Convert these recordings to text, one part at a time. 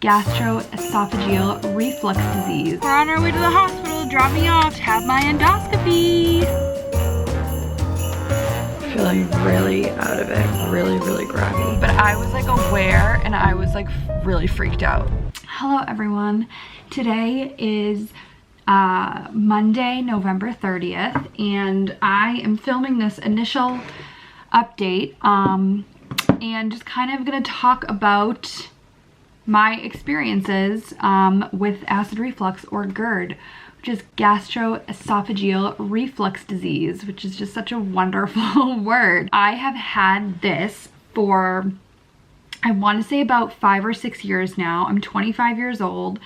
gastroesophageal reflux disease. We're on our way to the hospital to drop me off to have my endoscopy. Feeling really out of it, really groggy. But I was like aware and I was like really freaked out. Hello everyone. Today is Monday, November 30th, and I am filming this initial update and just kind of gonna talk about my experiences with acid reflux, or GERD, which is gastroesophageal reflux disease, which is just such a wonderful word. I have had this for, I want to say about 5 or 6 years now. I'm 25 years old.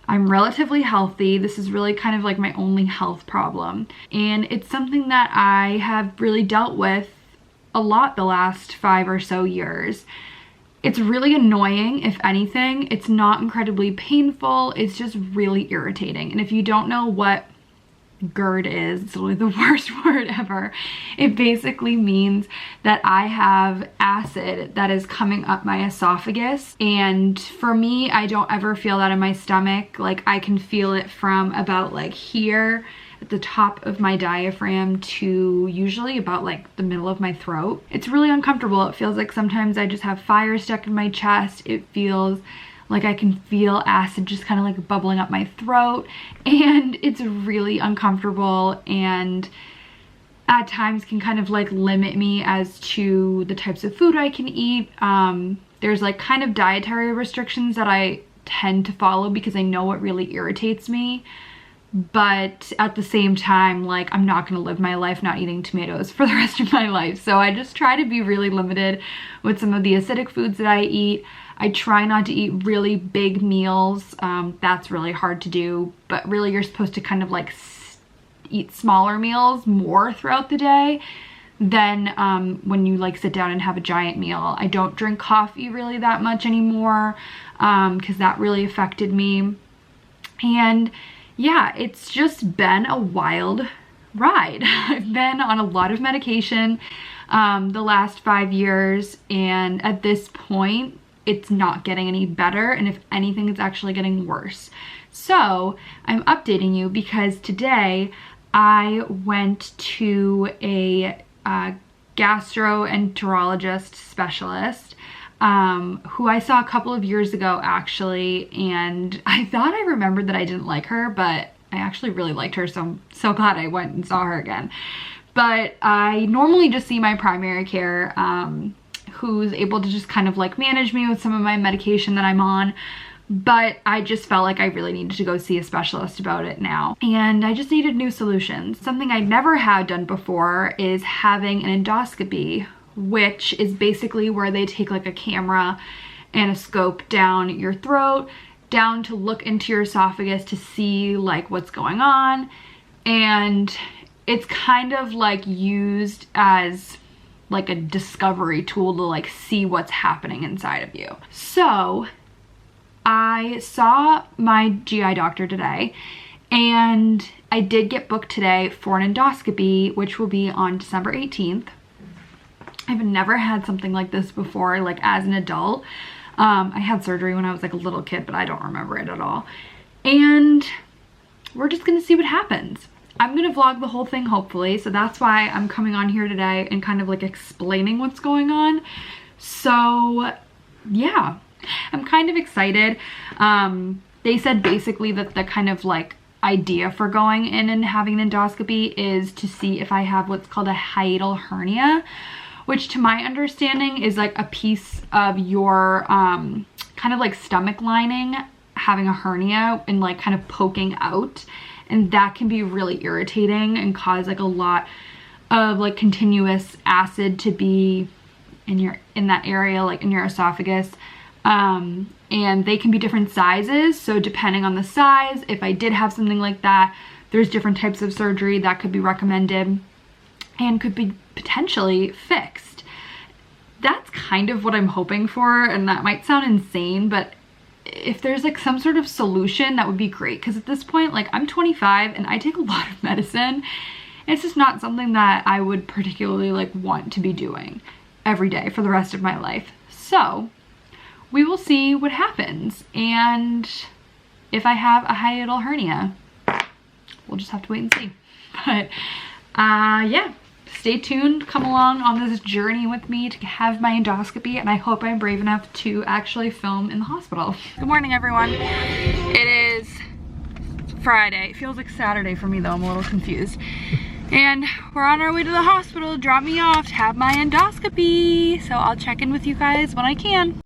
I'm relatively healthy. This is really kind of like my only health problem. And it's something that I have really dealt with a lot the last 5 or so years. It's really annoying, if anything. It's not incredibly painful. It's just really irritating. And if you don't know what GERD is, it's literally the worst word ever. It basically means that I have acid that is coming up my esophagus. And for me, I don't ever feel that in my stomach. Like, I can feel it from about like here at the top of my diaphragm to usually about like the middle of my throat. It's really uncomfortable. It feels like sometimes I just have fire stuck in my chest. It feels like I can feel acid just kind of like bubbling up my throat, and it's really uncomfortable, and at times can kind of like limit me as to the types of food I can eat. There's like kind of dietary restrictions that I tend to follow because I know it really irritates me. But at the same time, like, I'm not gonna live my life not eating tomatoes for the rest of my life. So I just try to be really limited with some of the acidic foods that I eat. I try not to eat really big meals. That's really hard to do, but really you're supposed to kind of like eat smaller meals more throughout the day than when you like sit down and have a giant meal. I don't drink coffee really that much anymore because that really affected me. And yeah, it's just been a wild ride. I've been on a lot of medication the last 5 years, and at this point, it's not getting any better, and if anything, it's actually getting worse. So I'm updating you because today I went to a gastroenterologist specialist who I saw a couple of years ago actually, and I thought I remembered that I didn't like her, but I actually really liked her, so I'm so glad I went and saw her again. But I normally just see my primary care who's able to just kind of like manage me with some of my medication that I'm on, but I just felt like I really needed to go see a specialist about it now, and I just needed new solutions. Something I never had done before is having an endoscopy, which is basically where they take like a camera and a scope down your throat, down to look into your esophagus to see like what's going on. And it's kind of like used as like a discovery tool to like see what's happening inside of you. So I saw my GI doctor today, and I did get booked today for an endoscopy, which will be on December 18th. I've never had something like this before, like as an adult. I had surgery when I was like a little kid, but I don't remember it at all. And we're just gonna see what happens. I'm gonna vlog the whole thing hopefully, so that's why I'm coming on here today and kind of like explaining what's going on. So yeah, I'm kind of excited. They said basically that the kind of like idea for going in and having an endoscopy is to see if I have what's called a hiatal hernia, which to my understanding is like a piece of your kind of like stomach lining having a hernia and like kind of poking out, and that can be really irritating and cause like a lot of like continuous acid to be in that area, like in your esophagus. And they can be different sizes, so depending on the size, if I did have something like that, there's different types of surgery that could be recommended and could be potentially fixed. That's kind of what I'm hoping for, and that might sound insane, but if there's like some sort of solution, that would be great, because at this point, like, I'm 25 and I take a lot of medicine. It's just not something that I would particularly like want to be doing every day for the rest of my life. So we will see what happens. And if I have a hiatal hernia, we'll just have to wait and see. But yeah, stay tuned, come along on this journey with me to have my endoscopy, and I hope I'm brave enough to actually film in the hospital. Good morning, everyone. It is Friday. It feels like Saturday for me though, I'm a little confused. And we're on our way to the hospital, drop me off to have my endoscopy. So I'll check in with you guys when I can.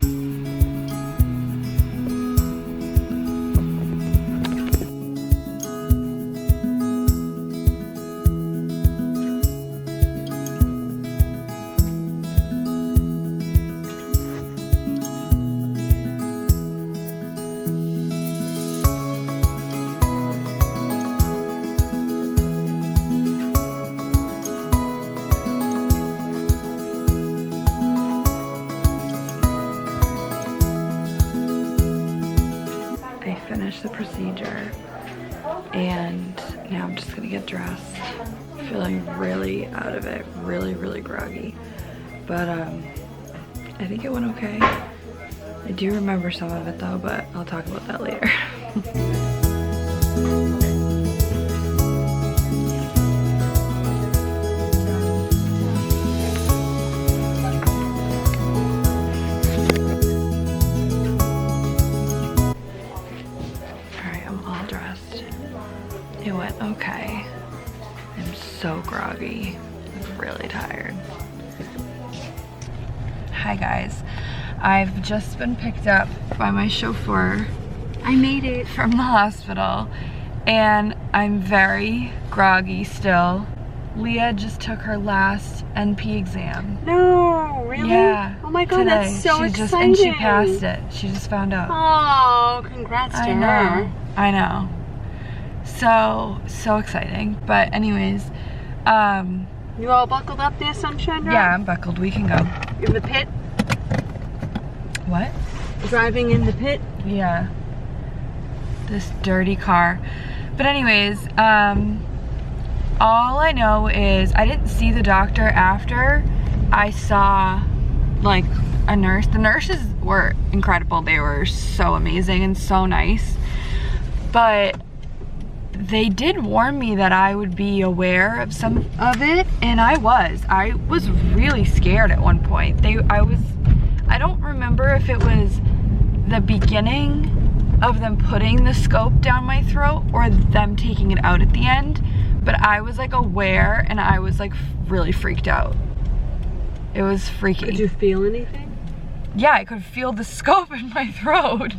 The procedure, and now I'm just gonna get dressed. Feeling really out of it, really groggy, but I think it went okay. I do remember some of it though, but I'll talk about that later. It went okay. I'm so groggy. I'm really tired. Hi guys. I've just been picked up by my chauffeur. I made it from the hospital and I'm very groggy still. Leah just took her last NP exam. No, really? Yeah. Oh my god, today. that's so exciting. And she passed it. She just found out. Oh, congrats to her. I know. So exciting. But anyways, you all buckled up there, sunshine? Yeah, I'm buckled. We can go. In the pit? What? Driving in the pit? Yeah. This dirty car. But anyways, all I know is I didn't see the doctor after. I saw like a nurse. The nurses were incredible. They were so amazing and so nice. But they did warn me that I would be aware of some of it, and I was really scared at one point. I don't remember if it was the beginning of them putting the scope down my throat or them taking it out at the end, but I was like aware and I was like really freaked out. It was freaky. Could you feel anything? Yeah, I could feel the scope in my throat.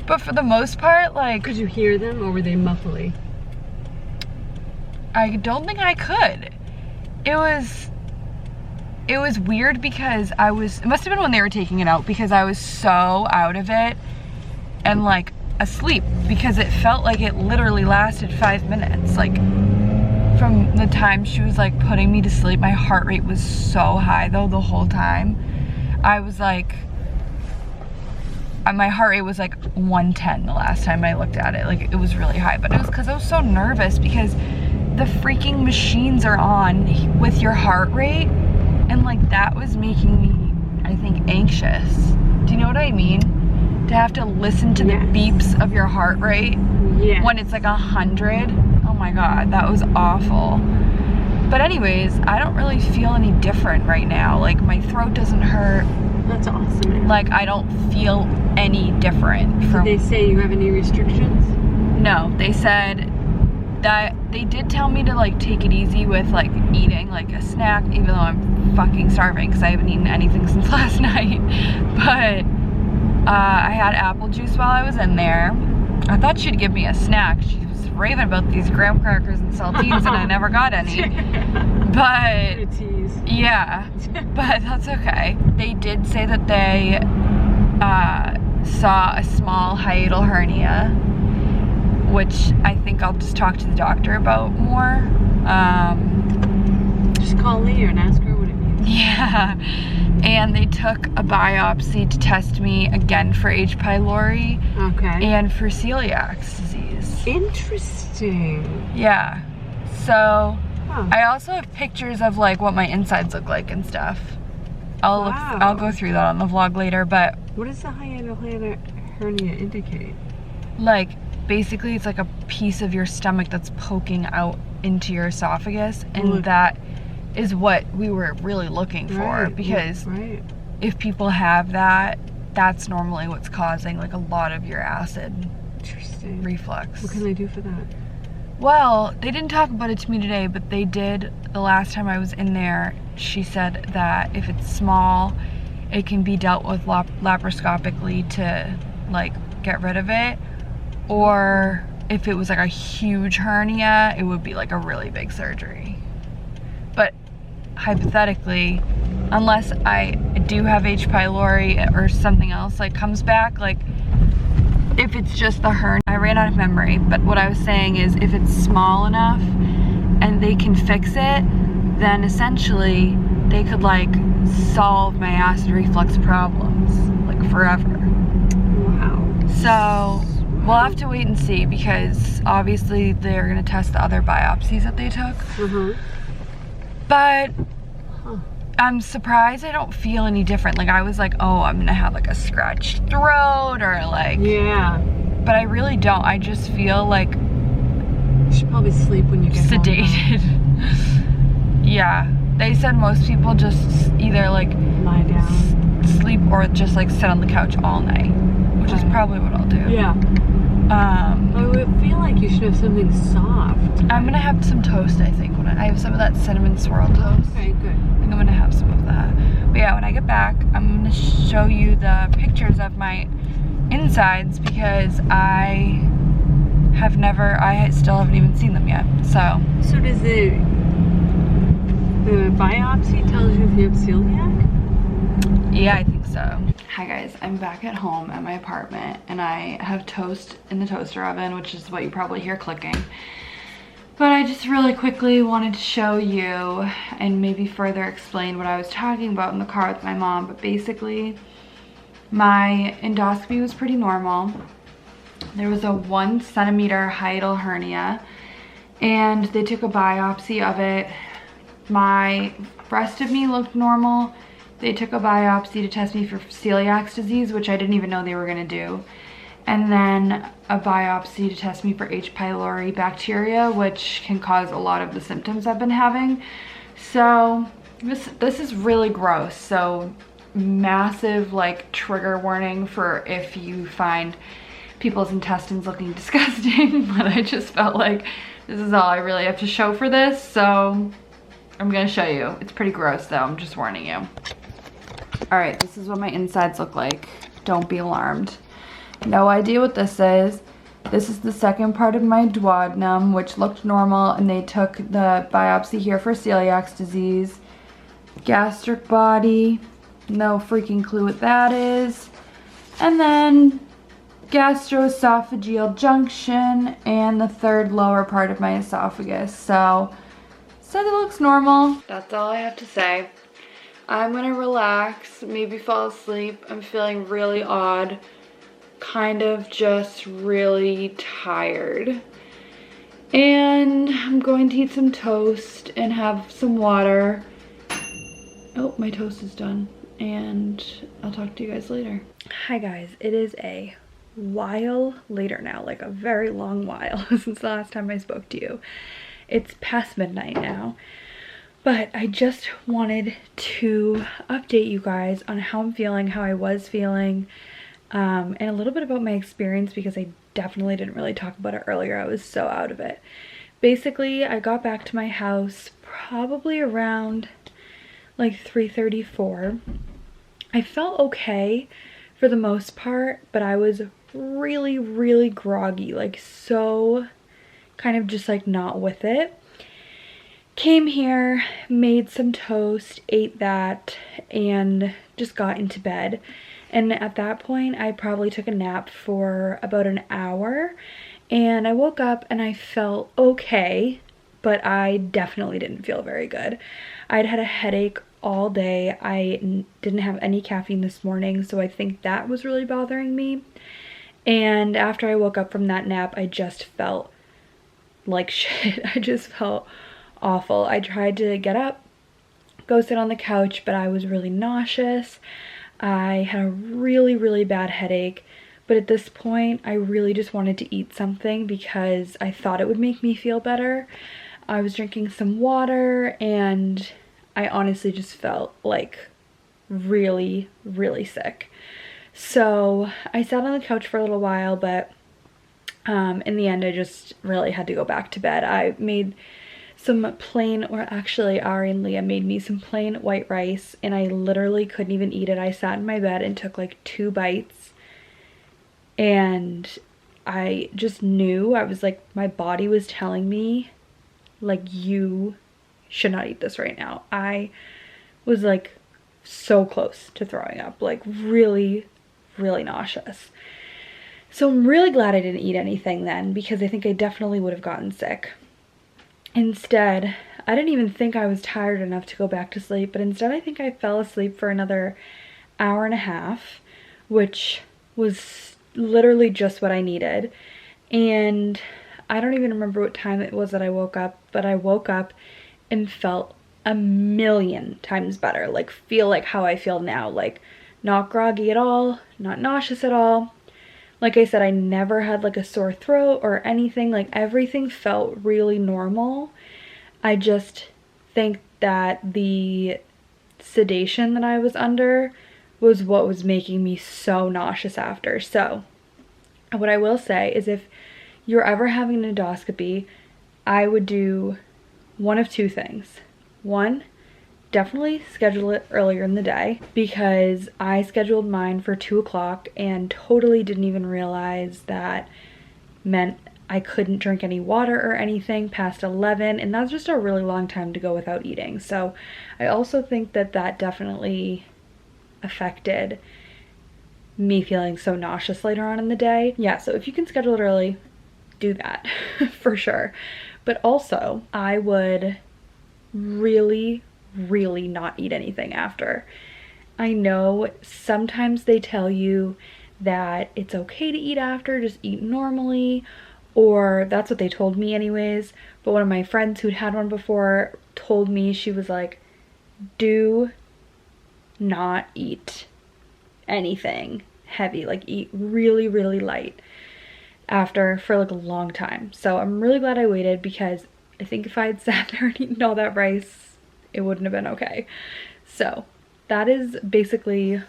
But for the most part, like... Could you hear them or were they muffly? I don't think I could. It was weird because it must have been when they were taking it out, because I was so out of it and like asleep, because it felt like it literally lasted 5 minutes. Like from the time she was like putting me to sleep, my heart rate was so high though the whole time. I was like... my heart rate was like 110 the last time I looked at it. Like it was really high, but it was because I was so nervous because the freaking machines are on with your heart rate, and like that was making me, I think, anxious. Do you know what I mean? To have to listen to the beeps of your heart rate when it's like 100. Oh my god, that was awful. But anyways, I don't really feel any different right now. Like my throat doesn't hurt. That's awesome. Like I don't feel any different from... Did they say you have any restrictions? No, they said that they did tell me to like take it easy with like eating like a snack, even though I'm fucking starving because I haven't eaten anything since last night. But I had apple juice while I was in there. I thought she'd give me a snack. She was raving about these graham crackers and saltines and I never got any. But yeah, but that's okay. They did say that they saw a small hiatal hernia, which I think I'll just talk to the doctor about more. Just call Leah and ask her what it means. Yeah, and they took a biopsy to test me again for H. pylori and for celiac disease. Interesting. Yeah, so I also have pictures of like what my insides look like and stuff. I'll go through that on the vlog later, but what does the hiatal hernia indicate? like basically it's like a piece of your stomach that's poking out into your esophagus, and that is what we were really looking for, because if people have that, that's normally what's causing like a lot of your acid reflux. What can they do for that? Well, they didn't talk about it to me today, but they did the last time I was in there. She said that if it's small, it can be dealt with laparoscopically to like get rid of it, or if it was like a huge hernia, it would be like a really big surgery. But hypothetically, unless I do have H. pylori or something else like comes back, like if it's just the hernia, I ran out of memory, but what I was saying is if it's small enough and they can fix it, then essentially they could like solve my acid reflux problems like forever. Wow. So we'll have to wait and see, because obviously they're gonna test the other biopsies that they took. But I'm surprised I don't feel any different. Like I was like, oh, I'm gonna have like a scratched throat or like, but I really don't. I just feel like you should probably sleep when you get sedated. Yeah, they said most people just either like lie down, sleep, or just like sit on the couch all night, which is probably what I'll do. I would feel like you should have something soft. I'm gonna have some toast, I think. When I have some of that cinnamon swirl toast. Okay, good. I think I'm gonna have some of that. But yeah, when I get back, I'm gonna show you the pictures of my insides, because I still haven't even seen them yet. So does the biopsy tells you if you have celiac? Yeah, I think so. Hi guys, I'm back at home at my apartment, and I have toast in the toaster oven, which is what you probably hear clicking. But I just really quickly wanted to show you and maybe further explain what I was talking about in the car with my mom. But basically, my endoscopy was pretty normal. There was a 1 centimeter hiatal hernia, and they took a biopsy of it. My rest of me looked normal. They took a biopsy to test me for celiac disease, which I didn't even know they were gonna do. And then a biopsy to test me for H. pylori bacteria, which can cause a lot of the symptoms I've been having. So this is really gross. So massive like trigger warning for if you find people's intestines looking disgusting. But I just felt like this is all I really have to show for this. So I'm gonna show you. It's pretty gross though, I'm just warning you. All right, this is what my insides look like. Don't be alarmed. No idea what this is. This is the second part of my duodenum, which looked normal, and they took the biopsy here for celiac disease. Gastric body, no freaking clue what that is. And then gastroesophageal junction and the third lower part of my esophagus. So it looks normal. That's all I have to say. I'm gonna relax, maybe fall asleep. I'm feeling really odd, kind of just really tired. And I'm going to eat some toast and have some water. Oh, my toast is done. And I'll talk to you guys later. Hi guys, it is a while later now, like a very long while since the last time I spoke to you. It's past midnight now. But I just wanted to update you guys on how I'm feeling, how I was feeling, and a little bit about my experience, because I definitely didn't really talk about it earlier. I was so out of it. Basically, I got back to my house probably around like 3:34. I felt okay for the most part, but I was really, really groggy, like so kind of just like not with it. Came here, made some toast, ate that, and just got into bed. And at that point, I probably took a nap for about an hour, and I woke up and I felt okay, but I definitely didn't feel very good. I'd had a headache all day. I didn't have any caffeine this morning, so I think that was really bothering me. And after I woke up from that nap, I just felt like shit. I just felt awful. I tried to get up, go sit on the couch, but I was really nauseous. I had a really, really bad headache, but at this point I really just wanted to eat something because I thought it would make me feel better. I was drinking some water and I honestly just felt like really, really sick. So I sat on the couch for a little while, but in the end I just really had to go back to bed. I made some plain, or actually Ari and Leah made me some plain white rice and I literally couldn't even eat it. I sat in my bed and took like 2 bites and I just knew, I was like, my body was telling me like, you should not eat this right now. I was like so close to throwing up, like really, really nauseous. So I'm really glad I didn't eat anything then because I think I definitely would have gotten sick. Instead, I didn't even think I was tired enough to go back to sleep, but instead I think I fell asleep for another hour and a half, which was literally just what I needed. And I don't even remember what time it was that I woke up, but I woke up and felt a million times better, like feel like how I feel now, like not groggy at all, not nauseous at all. Like I said, I never had like a sore throat or anything, like everything felt really normal. I just think that the sedation that I was under was what was making me so nauseous after. So what I will say is if you're ever having an endoscopy, I would do one of 2 things. One, definitely schedule it earlier in the day because I scheduled mine for 2 o'clock and totally didn't even realize that meant I couldn't drink any water or anything past 11, and that's just a really long time to go without eating. So I also think that that definitely affected me feeling so nauseous later on in the day. Yeah, so if you can schedule it early, do that for sure. But also I would really not eat anything after. I know sometimes they tell you that it's okay to eat after, just eat normally, or that's what they told me anyways. But one of my friends who'd had one before told me, she was like, do not eat anything heavy, like eat really, really light after for like a long time. So I'm really glad I waited because I think if I had sat there and eaten all that rice, it wouldn't have been okay. So that is basically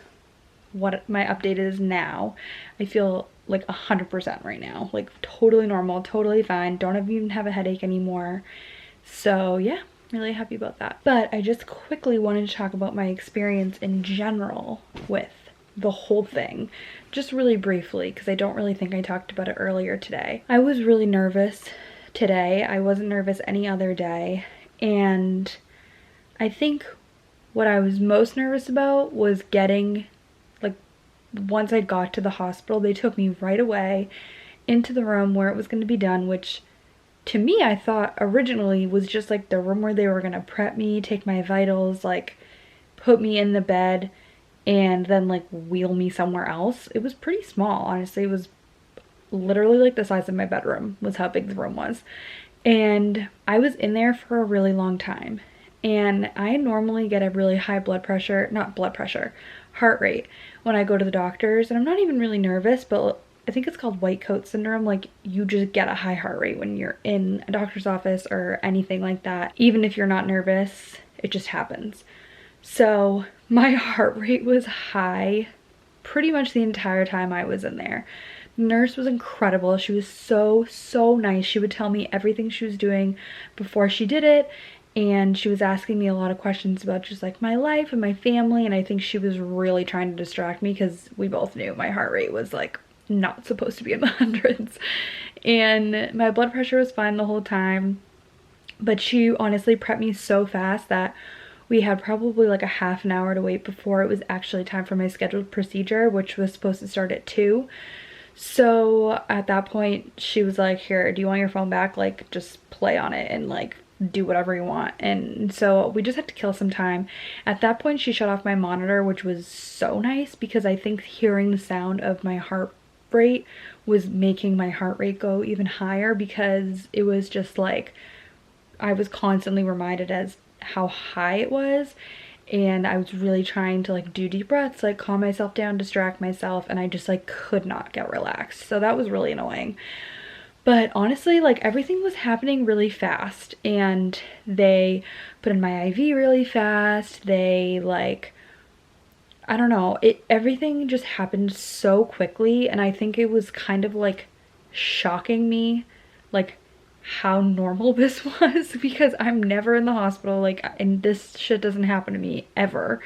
what my update is now. I feel like 100% right now, like totally normal, totally fine, don't even have a headache anymore. So yeah, really happy about that. But I just quickly wanted to talk about my experience in general with the whole thing, just really briefly, because I don't really think I talked about it earlier today. I was really nervous today. I wasn't nervous any other day, and I think what I was most nervous about was getting, like, once I got to the hospital, they took me right away into the room where it was going to be done, which to me I thought originally was just like the room where they were going to prep me, take my vitals, like put me in the bed and then like wheel me somewhere else. It was pretty small, honestly. It was literally like the size of my bedroom was how big the room was. And I was in there for a really long time. And I normally get a really high heart rate when I go to the doctors. And I'm not even really nervous, but I think it's called white coat syndrome. Like you just get a high heart rate when you're in a doctor's office or anything like that. Even if you're not nervous, it just happens. So my heart rate was high pretty much the entire time I was in there. The nurse was incredible. She was so nice. She would tell me everything she was doing before she did it, and she was asking me a lot of questions about just like my life and my family, and I think she was really trying to distract me because we both knew my heart rate was like not supposed to be in the hundreds. And my blood pressure was fine the whole time, but she honestly prepped me so fast that we had probably like a half an hour to wait before it was actually time for my scheduled procedure, which was supposed to start at 2. So at that point she was like, here, do you want your phone back? Like just play on it and like do whatever you want. And so we just had to kill some time. At that point she shut off my monitor, which was so nice because I think hearing the sound of my heart rate was making my heart rate go even higher, because it was just like I was constantly reminded as how high it was, and I was really trying to like do deep breaths, like calm myself down, distract myself, and I just like could not get relaxed. So that was really annoying. But honestly, like everything was happening really fast, and they put in my IV really fast. They like, I don't know, everything just happened so quickly, and I think it was kind of like shocking me like how normal this was, because I'm never in the hospital, like, and this shit doesn't happen to me ever.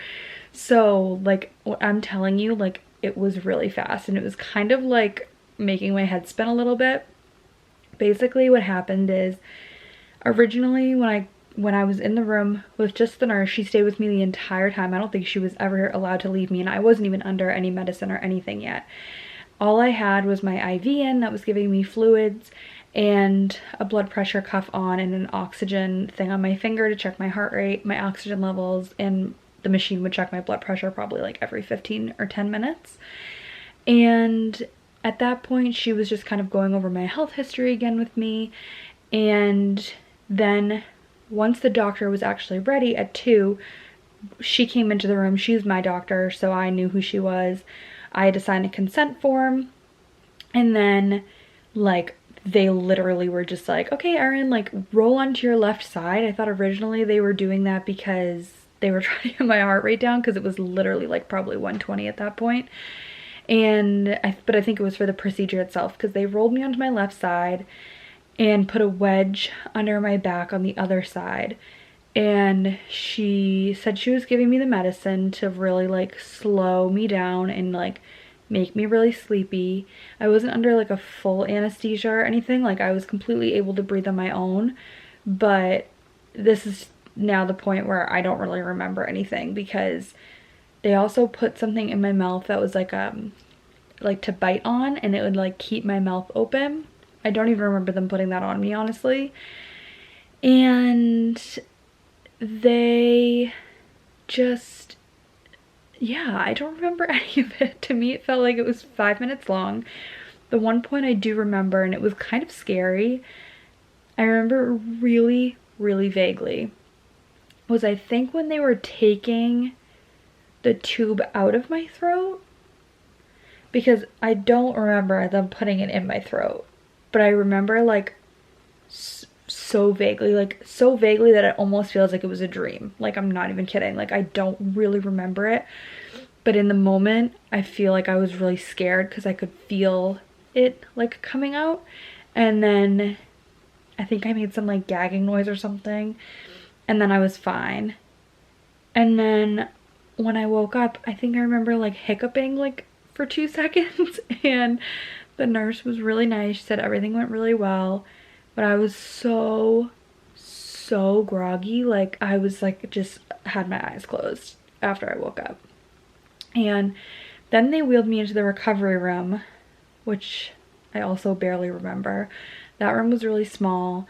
So like what I'm telling you, like it was really fast, and it was kind of like making my head spin a little bit. Basically what happened is, originally when I was in the room with just the nurse, she stayed with me the entire time. I don't think she was ever allowed to leave me, and I wasn't even under any medicine or anything yet. All I had was my IV in that was giving me fluids, and a blood pressure cuff on, and an oxygen thing on my finger to check my heart rate, my oxygen levels, and the machine would check my blood pressure probably like every 15 or 10 minutes. And at that point, she was just kind of going over my health history again with me. And then once the doctor was actually ready at 2, she came into the room. She's my doctor, so I knew who she was. I had to sign a consent form. And then, like, they literally were just like, okay, Erin, like, roll onto your left side. I thought originally they were doing that because they were trying to get my heart rate down, because it was literally like probably 120 at that point. But I think it was for the procedure itself, because they rolled me onto my left side and put a wedge under my back on the other side. And she said she was giving me the medicine to really like slow me down and like make me really sleepy. I wasn't under like a full anesthesia or anything, like I was completely able to breathe on my own. But this is now the point where I don't really remember anything, because they also put something in my mouth that was like to bite on, and it would like keep my mouth open. I don't even remember them putting that on me, honestly. And they just, yeah, I don't remember any of it. To me, it felt like it was 5 minutes long. The one point I do remember, and it was kind of scary, I remember really, really vaguely, was I think when they were taking the tube out of my throat, because I don't remember them putting it in my throat, but I remember like so vaguely that it almost feels like it was a dream. Like, I'm not even kidding. Like, I don't really remember it, but in the moment I feel like I was really scared because I could feel it like coming out. And then I think I made some like gagging noise or something, and then I was fine. And then when I woke up, I think I remember like hiccuping like for 2 seconds, and the nurse was really nice. She said everything went really well, but I was so groggy. Like, I was like, just had my eyes closed after I woke up. And then they wheeled me into the recovery room, which I also barely remember. That room was really small,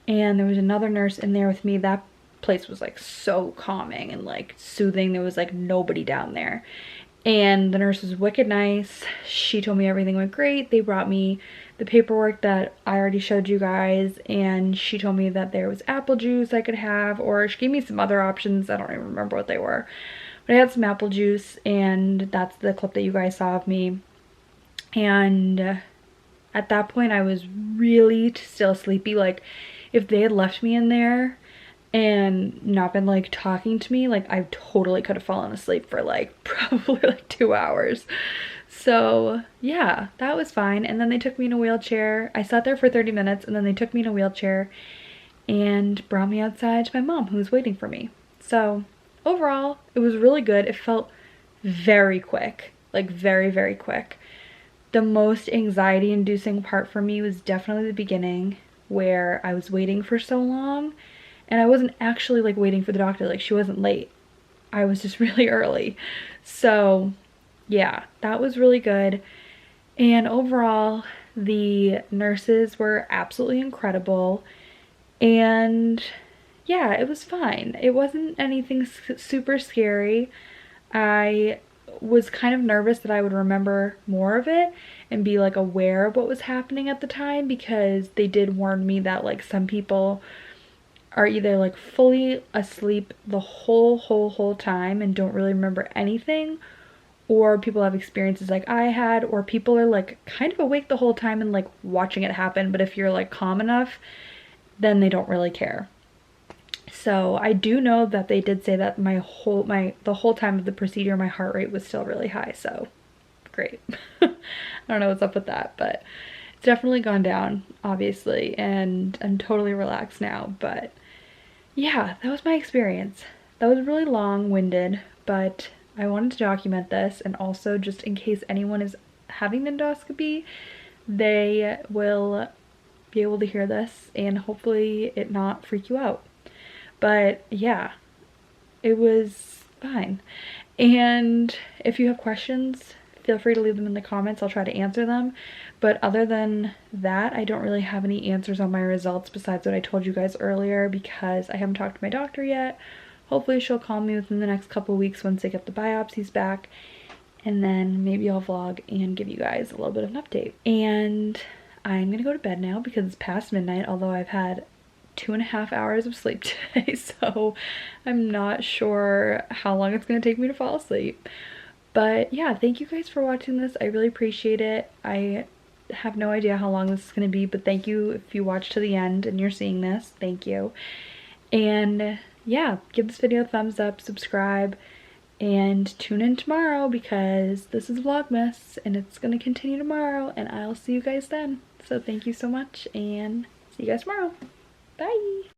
and there was another nurse in there with me. That place was like so calming and like soothing. There was like nobody down there. And the nurse was wicked nice. She told me everything went great. They brought me the paperwork that I already showed you guys, and she told me that there was apple juice I could have, or she gave me some other options. I don't even remember what they were. But I had some apple juice, and that's the clip that you guys saw of me. And at that point I was really still sleepy. Like, if they had left me in there and not been like talking to me, like I totally could have fallen asleep for like probably like 2 hours. So yeah, that was fine. And then they took me in a wheelchair. I sat there for 30 minutes, and then they took me in a wheelchair and brought me outside to my mom, who was waiting for me. So overall, it was really good. It felt very quick, like very, very quick. The most anxiety inducing part for me was definitely the beginning, where I was waiting for so long. And I wasn't actually like waiting for the doctor, like she wasn't late. I was just really early. So yeah, that was really good. And overall, the nurses were absolutely incredible. And yeah, it was fine. It wasn't anything super scary. I was kind of nervous that I would remember more of it and be like aware of what was happening at the time, because they did warn me that like some people are either like fully asleep the whole time and don't really remember anything, or people have experiences like I had, or people are like kind of awake the whole time and like watching it happen, but if you're like calm enough, then they don't really care. So I do know that they did say that the whole time of the procedure my heart rate was still really high, so great. I don't know what's up with that, but it's definitely gone down, obviously, and I'm totally relaxed now. But yeah, that was my experience. That was really long-winded, but I wanted to document this, and also just in case anyone is having an endoscopy, they will be able to hear this and hopefully it not freak you out. But yeah, it was fine. And if you have questions, feel free to leave them in the comments. I'll try to answer them. But other than that, I don't really have any answers on my results besides what I told you guys earlier, because I haven't talked to my doctor yet. Hopefully she'll call me within the next couple weeks once I get the biopsies back. And then maybe I'll vlog and give you guys a little bit of an update. And I'm gonna go to bed now because it's past midnight, although I've had 2.5 hours of sleep today, so I'm not sure how long it's gonna take me to fall asleep. But yeah, thank you guys for watching this. I really appreciate it. I have no idea how long this is gonna be, but thank you if you watched to the end and you're seeing this. Thank you. And yeah, give this video a thumbs up, subscribe, and tune in tomorrow because this is Vlogmas and it's gonna continue tomorrow, and I'll see you guys then. So thank you so much and see you guys tomorrow. Bye!